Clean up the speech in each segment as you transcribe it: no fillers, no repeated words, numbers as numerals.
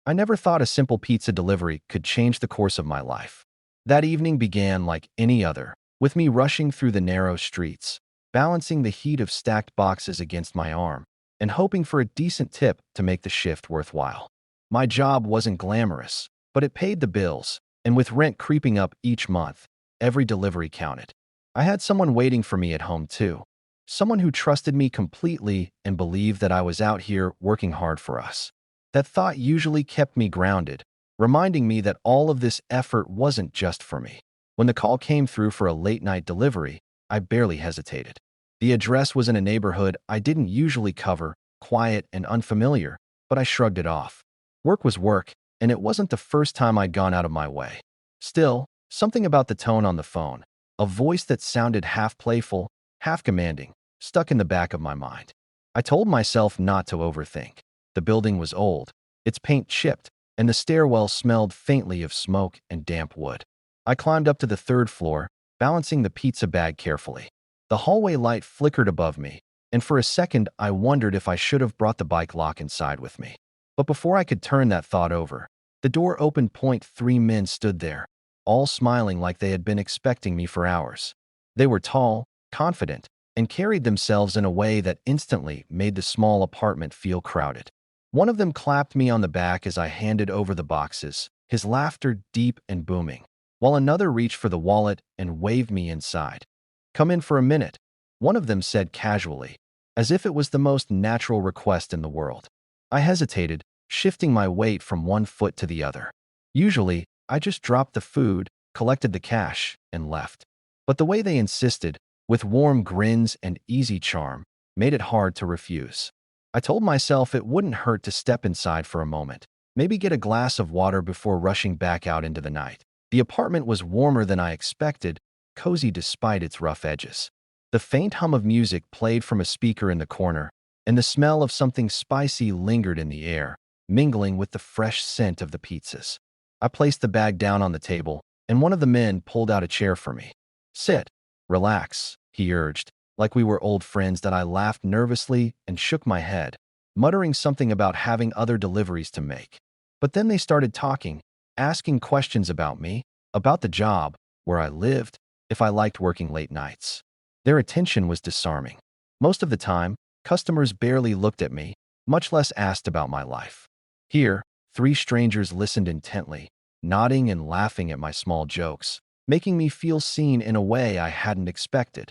I never thought a simple pizza delivery could change the course of my life. That evening began like any other, with me rushing through the narrow streets, balancing the heat of stacked boxes against my arm, and hoping for a decent tip to make the shift worthwhile. My job wasn't glamorous, but it paid the bills, and with rent creeping up each month, every delivery counted. I had someone waiting for me at home too, someone who trusted me completely and believed that I was out here working hard for us. That thought usually kept me grounded, reminding me that all of this effort wasn't just for me. When the call came through for a late-night delivery, I barely hesitated. The address was in a neighborhood I didn't usually cover, quiet and unfamiliar, but I shrugged it off. Work was work, and it wasn't the first time I'd gone out of my way. Still, something about the tone on the phone, a voice that sounded half playful, half commanding, stuck in the back of my mind. I told myself not to overthink. The building was old, its paint chipped, and the stairwell smelled faintly of smoke and damp wood. I climbed up to the third floor, balancing the pizza bag carefully. The hallway light flickered above me, and for a second I wondered if I should have brought the bike lock inside with me. But before I could turn that thought over, the door opened. Three men stood there, all smiling like they had been expecting me for hours. They were tall, confident, and carried themselves in a way that instantly made the small apartment feel crowded. One of them clapped me on the back as I handed over the boxes, his laughter deep and booming, while another reached for the wallet and waved me inside. "Come in for a minute," one of them said casually, as if it was the most natural request in the world. I hesitated, shifting my weight from one foot to the other. Usually, I just dropped the food, collected the cash, and left. But the way they insisted, with warm grins and easy charm, made it hard to refuse. I told myself it wouldn't hurt to step inside for a moment, maybe get a glass of water before rushing back out into the night. The apartment was warmer than I expected, cozy despite its rough edges. The faint hum of music played from a speaker in the corner, and the smell of something spicy lingered in the air, mingling with the fresh scent of the pizzas. I placed the bag down on the table, and one of the men pulled out a chair for me. "Sit, relax," he urged, like we were old friends. That I laughed nervously and shook my head, muttering something about having other deliveries to make. But then they started talking, asking questions about me, about the job, where I lived, if I liked working late nights. Their attention was disarming. Most of the time, customers barely looked at me, much less asked about my life. Here, three strangers listened intently, nodding and laughing at my small jokes, making me feel seen in a way I hadn't expected.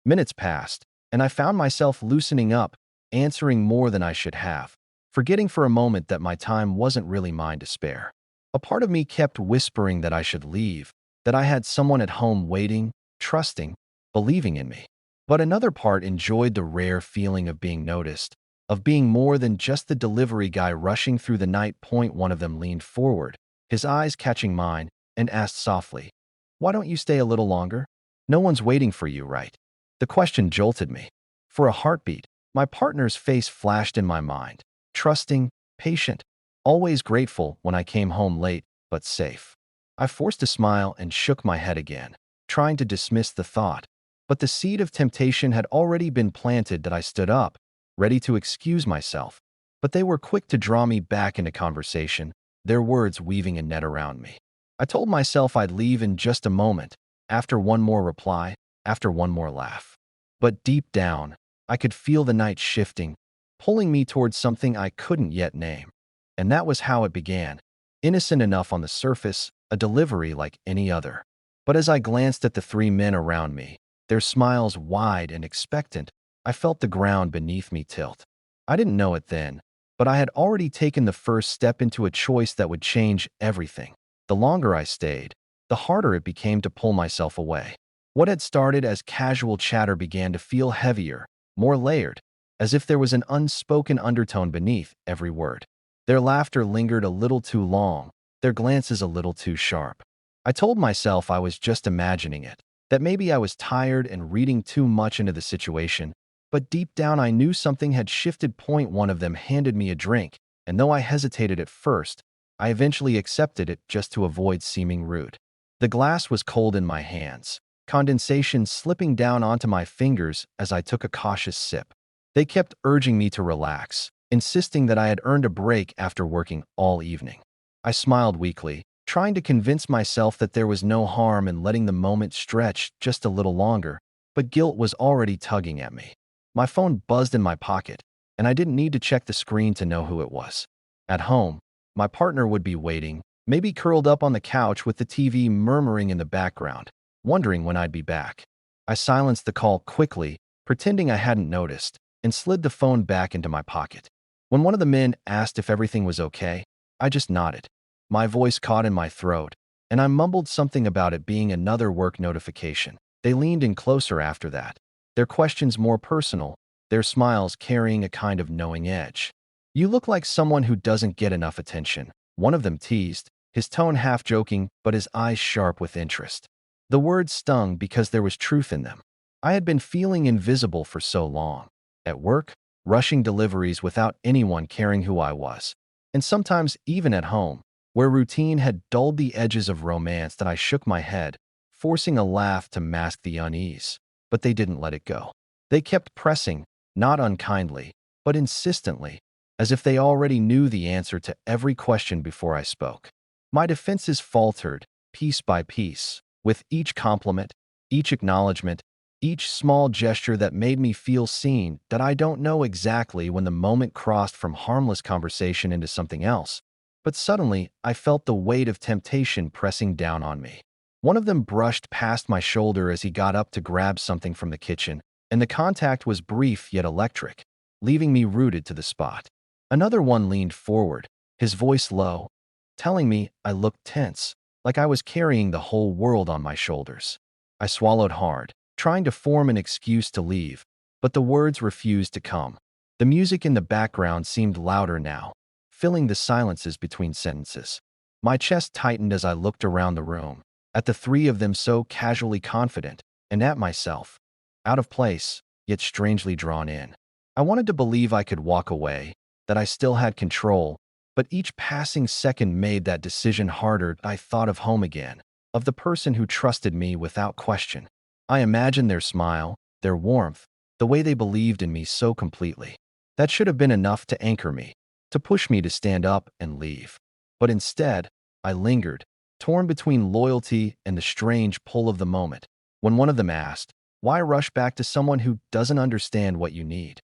Minutes passed, and I found myself loosening up, answering more than I should have, forgetting for a moment that my time wasn't really mine to spare. A part of me kept whispering that I should leave, that I had someone at home waiting, trusting, believing in me. But another part enjoyed the rare feeling of being noticed, of being more than just the delivery guy rushing through the night. One of them leaned forward, his eyes catching mine, and asked softly, "Why don't you stay a little longer? No one's waiting for you, right?" The question jolted me. For a heartbeat, my partner's face flashed in my mind, trusting, patient, always grateful when I came home late, but safe. I forced a smile and shook my head again, trying to dismiss the thought. But the seed of temptation had already been planted. That I stood up, ready to excuse myself. But they were quick to draw me back into conversation, their words weaving a net around me. I told myself I'd leave in just a moment, after one more reply, after one more laugh. But deep down, I could feel the night shifting, pulling me towards something I couldn't yet name. And that was how it began. Innocent enough on the surface, a delivery like any other. But as I glanced at the three men around me, their smiles wide and expectant, I felt the ground beneath me tilt. I didn't know it then, but I had already taken the first step into a choice that would change everything. The longer I stayed, the harder it became to pull myself away. What had started as casual chatter began to feel heavier, more layered, as if there was an unspoken undertone beneath every word. Their laughter lingered a little too long, their glances a little too sharp. I told myself I was just imagining it, that maybe I was tired and reading too much into the situation, but deep down I knew something had shifted. One of them handed me a drink, and though I hesitated at first, I eventually accepted it just to avoid seeming rude. The glass was cold in my hands, condensation slipping down onto my fingers as I took a cautious sip. They kept urging me to relax, insisting that I had earned a break after working all evening. I smiled weakly, trying to convince myself that there was no harm in letting the moment stretch just a little longer, but guilt was already tugging at me. My phone buzzed in my pocket, and I didn't need to check the screen to know who it was. At home, my partner would be waiting, maybe curled up on the couch with the TV murmuring in the background, wondering when I'd be back. I silenced the call quickly, pretending I hadn't noticed, and slid the phone back into my pocket. When one of the men asked if everything was okay, I just nodded. My voice caught in my throat, and I mumbled something about it being another work notification. They leaned in closer after that, their questions more personal, their smiles carrying a kind of knowing edge. "You look like someone who doesn't get enough attention," one of them teased, his tone half joking but his eyes sharp with interest. The words stung because there was truth in them. I had been feeling invisible for so long. At work, rushing deliveries without anyone caring who I was. And sometimes even at home, where routine had dulled the edges of romance, that I shook my head, forcing a laugh to mask the unease. But they didn't let it go. They kept pressing, not unkindly, but insistently, as if they already knew the answer to every question before I spoke. My defenses faltered, piece by piece, with each compliment, each acknowledgement, each small gesture that made me feel seen. That I don't know exactly when the moment crossed from harmless conversation into something else, but suddenly I felt the weight of temptation pressing down on me. One of them brushed past my shoulder as he got up to grab something from the kitchen, and the contact was brief yet electric, leaving me rooted to the spot. Another one leaned forward, his voice low, telling me I looked tense, like I was carrying the whole world on my shoulders. I swallowed hard, trying to form an excuse to leave, but the words refused to come. The music in the background seemed louder now, filling the silences between sentences. My chest tightened as I looked around the room, at the three of them so casually confident, and at myself, out of place, yet strangely drawn in. I wanted to believe I could walk away, that I still had control, but each passing second made that decision harder. I thought of home again, of the person who trusted me without question. I imagined their smile, their warmth, the way they believed in me so completely. That should have been enough to anchor me, to push me to stand up and leave. But instead, I lingered, torn between loyalty and the strange pull of the moment. When one of them asked, "Why rush back to someone who doesn't understand what you need?"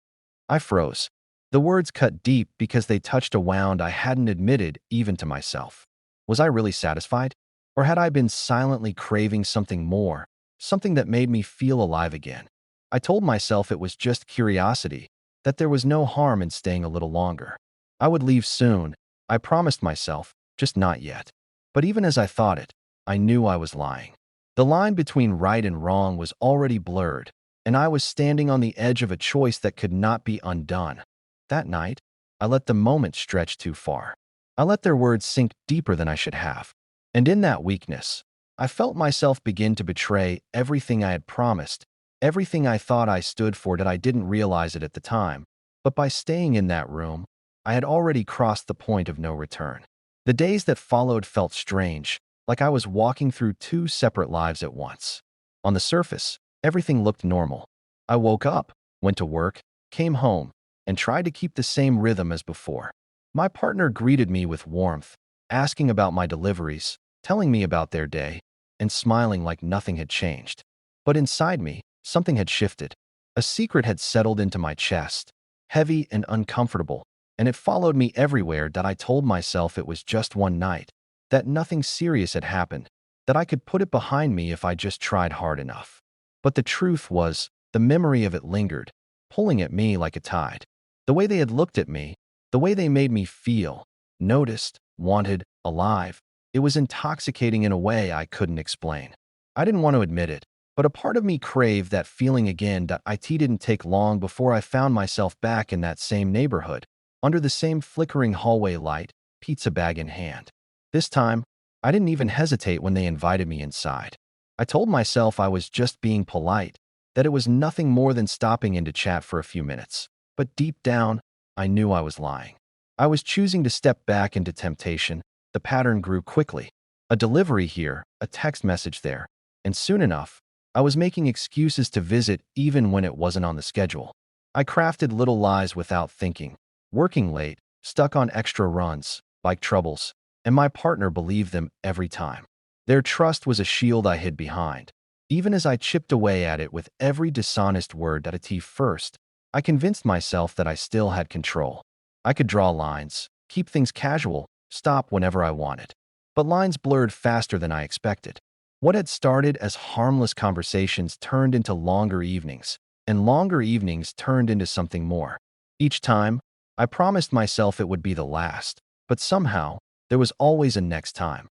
I froze. The words cut deep because they touched a wound I hadn't admitted even to myself. Was I really satisfied? Or had I been silently craving something more, something that made me feel alive again? I told myself it was just curiosity, that there was no harm in staying a little longer. I would leave soon, I promised myself, just not yet. But even as I thought it, I knew I was lying. The line between right and wrong was already blurred, and I was standing on the edge of a choice that could not be undone. That night, I let the moment stretch too far. I let their words sink deeper than I should have. And in that weakness, I felt myself begin to betray everything I had promised, everything I thought I stood for. That I didn't realize it at the time. But by staying in that room, I had already crossed the point of no return. The days that followed felt strange, like I was walking through two separate lives at once. On the surface, everything looked normal. I woke up, went to work, came home, and tried to keep the same rhythm as before. My partner greeted me with warmth, asking about my deliveries, telling me about their day, and smiling like nothing had changed. But inside me, something had shifted. A secret had settled into my chest, heavy and uncomfortable, and it followed me everywhere. That I told myself it was just one night, that nothing serious had happened, that I could put it behind me if I just tried hard enough. But the truth was, the memory of it lingered, pulling at me like a tide. The way they had looked at me, the way they made me feel, noticed, wanted, alive, it was intoxicating in a way I couldn't explain. I didn't want to admit it, but a part of me craved that feeling again. It didn't take long before I found myself back in that same neighborhood, under the same flickering hallway light, pizza bag in hand. This time, I didn't even hesitate when they invited me inside. I told myself I was just being polite, that it was nothing more than stopping in to chat for a few minutes. But deep down, I knew I was lying. I was choosing to step back into temptation. The pattern grew quickly. A delivery here, a text message there, and soon enough, I was making excuses to visit even when it wasn't on the schedule. I crafted little lies without thinking, working late, stuck on extra runs, bike troubles, and my partner believed them every time. Their trust was a shield I hid behind. Even as I chipped away at it with every dishonest word at a T first, I convinced myself that I still had control. I could draw lines, keep things casual, stop whenever I wanted. But lines blurred faster than I expected. What had started as harmless conversations turned into longer evenings, and longer evenings turned into something more. Each time, I promised myself it would be the last, but somehow, there was always a next time.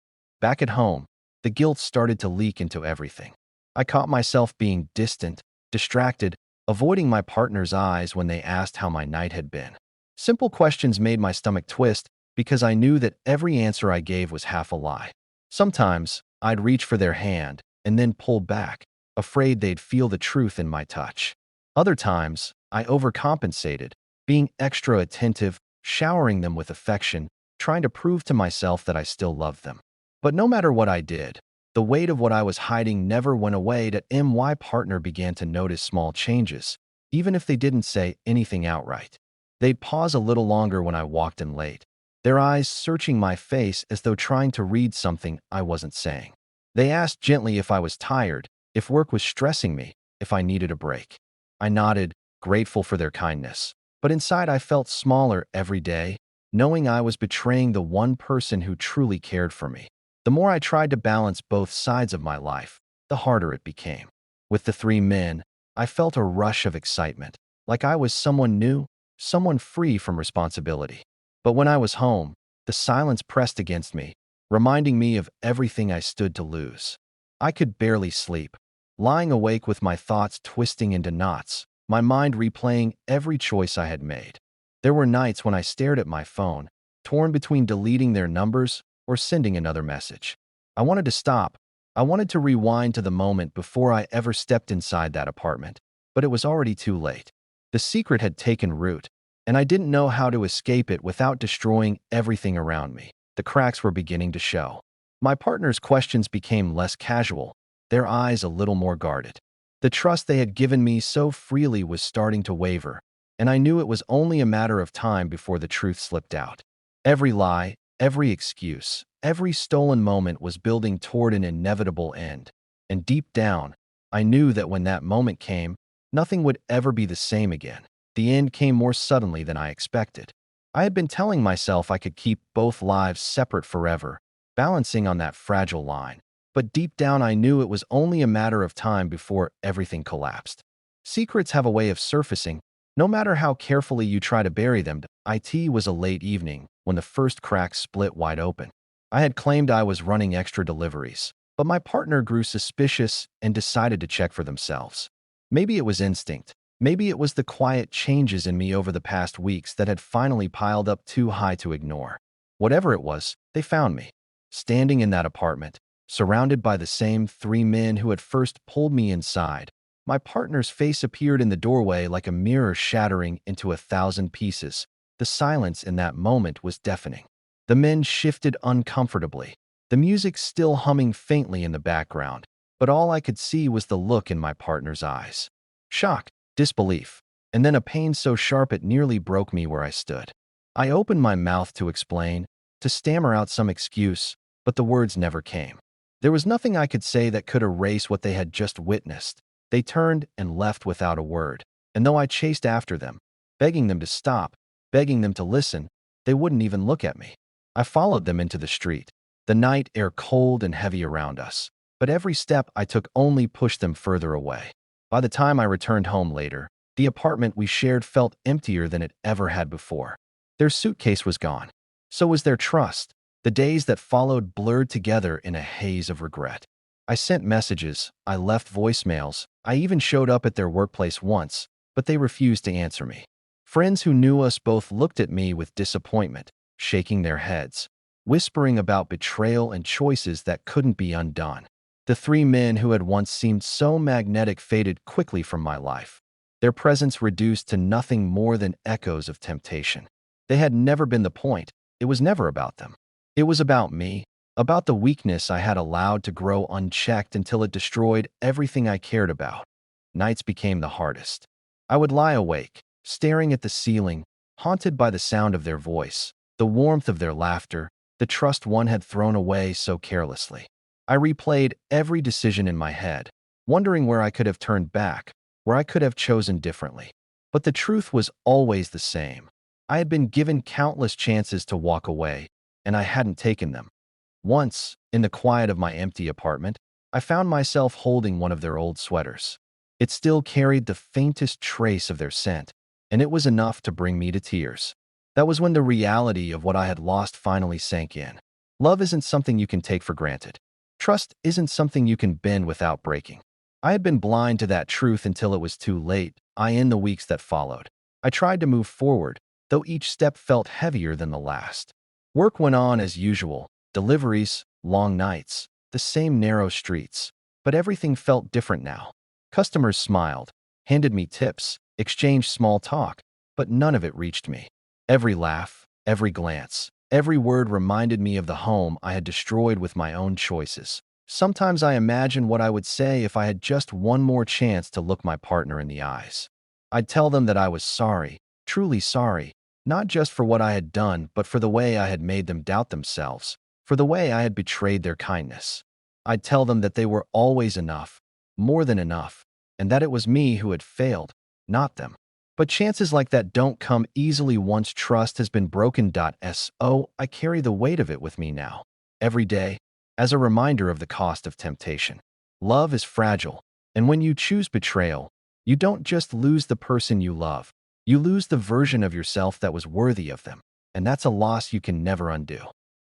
Back at home, the guilt started to leak into everything. I caught myself being distant, distracted, avoiding my partner's eyes when they asked how my night had been. Simple questions made my stomach twist because I knew that every answer I gave was half a lie. Sometimes, I'd reach for their hand and then pull back, afraid they'd feel the truth in my touch. Other times, I overcompensated, being extra attentive, showering them with affection, trying to prove to myself that I still loved them. But no matter what I did, the weight of what I was hiding never went away. That my partner began to notice small changes, even if they didn't say anything outright. They'd pause a little longer when I walked in late, their eyes searching my face as though trying to read something I wasn't saying. They asked gently if I was tired, if work was stressing me, if I needed a break. I nodded, grateful for their kindness. But inside I felt smaller every day, knowing I was betraying the one person who truly cared for me. The more I tried to balance both sides of my life, the harder it became. With the three men, I felt a rush of excitement, like I was someone new, someone free from responsibility. But when I was home, the silence pressed against me, reminding me of everything I stood to lose. I could barely sleep, lying awake with my thoughts twisting into knots, my mind replaying every choice I had made. There were nights when I stared at my phone, torn between deleting their numbers or sending another message. I wanted to stop. I wanted to rewind to the moment before I ever stepped inside that apartment, but it was already too late. The secret had taken root, and I didn't know how to escape it without destroying everything around me. The cracks were beginning to show. My partner's questions became less casual, their eyes a little more guarded. The trust they had given me so freely was starting to waver, and I knew it was only a matter of time before the truth slipped out. Every lie, every excuse, every stolen moment was building toward an inevitable end. And deep down, I knew that when that moment came, nothing would ever be the same again. The end came more suddenly than I expected. I had been telling myself I could keep both lives separate forever, balancing on that fragile line. But deep down I knew it was only a matter of time before everything collapsed. Secrets have a way of surfacing, no matter how carefully you try to bury them. It was a late evening when the first crack split wide open. I had claimed I was running extra deliveries, but my partner grew suspicious and decided to check for themselves. Maybe it was instinct. Maybe it was the quiet changes in me over the past weeks that had finally piled up too high to ignore. Whatever it was, they found me, standing in that apartment, surrounded by the same three men who had first pulled me inside. My partner's face appeared in the doorway like a mirror shattering into 1,000 pieces. The silence in that moment was deafening. The men shifted uncomfortably, the music still humming faintly in the background, but all I could see was the look in my partner's eyes. Shock, disbelief, and then a pain so sharp it nearly broke me where I stood. I opened my mouth to explain, to stammer out some excuse, but the words never came. There was nothing I could say that could erase what they had just witnessed. They turned and left without a word, and though I chased after them, begging them to stop, begging them to listen, they wouldn't even look at me. I followed them into the street, the night air cold and heavy around us, but every step I took only pushed them further away. By the time I returned home later, the apartment we shared felt emptier than it ever had before. Their suitcase was gone. So was their trust. The days that followed blurred together in a haze of regret. I sent messages, I left voicemails, I even showed up at their workplace once, but they refused to answer me. Friends who knew us both looked at me with disappointment, shaking their heads, whispering about betrayal and choices that couldn't be undone. The three men who had once seemed so magnetic faded quickly from my life, their presence reduced to nothing more than echoes of temptation. They had never been the point. It was never about them. It was about me, about the weakness I had allowed to grow unchecked until it destroyed everything I cared about. Nights became the hardest. I would lie awake, staring at the ceiling, haunted by the sound of their voice, the warmth of their laughter, the trust one had thrown away so carelessly. I replayed every decision in my head, wondering where I could have turned back, where I could have chosen differently. But the truth was always the same. I had been given countless chances to walk away, and I hadn't taken them. Once, in the quiet of my empty apartment, I found myself holding one of their old sweaters. It still carried the faintest trace of their scent, and it was enough to bring me to tears. That was when the reality of what I had lost finally sank in. Love isn't something you can take for granted. Trust isn't something you can bend without breaking. I had been blind to that truth until it was too late. In the weeks that followed, I tried to move forward, though each step felt heavier than the last. Work went on as usual, deliveries, long nights, the same narrow streets. But everything felt different now. Customers smiled, handed me tips, exchanged small talk, but none of it reached me. Every laugh, every glance, every word reminded me of the home I had destroyed with my own choices. Sometimes I imagined what I would say if I had just one more chance to look my partner in the eyes. I'd tell them that I was sorry, truly sorry, not just for what I had done, but for the way I had made them doubt themselves, for the way I had betrayed their kindness. I'd tell them that they were always enough, more than enough, and that it was me who had failed, not them. But chances like that don't come easily once trust has been broken. So I carry the weight of it with me now, every day, as a reminder of the cost of temptation. Love is fragile, and when you choose betrayal, you don't just lose the person you love, you lose the version of yourself that was worthy of them, and that's a loss you can never undo.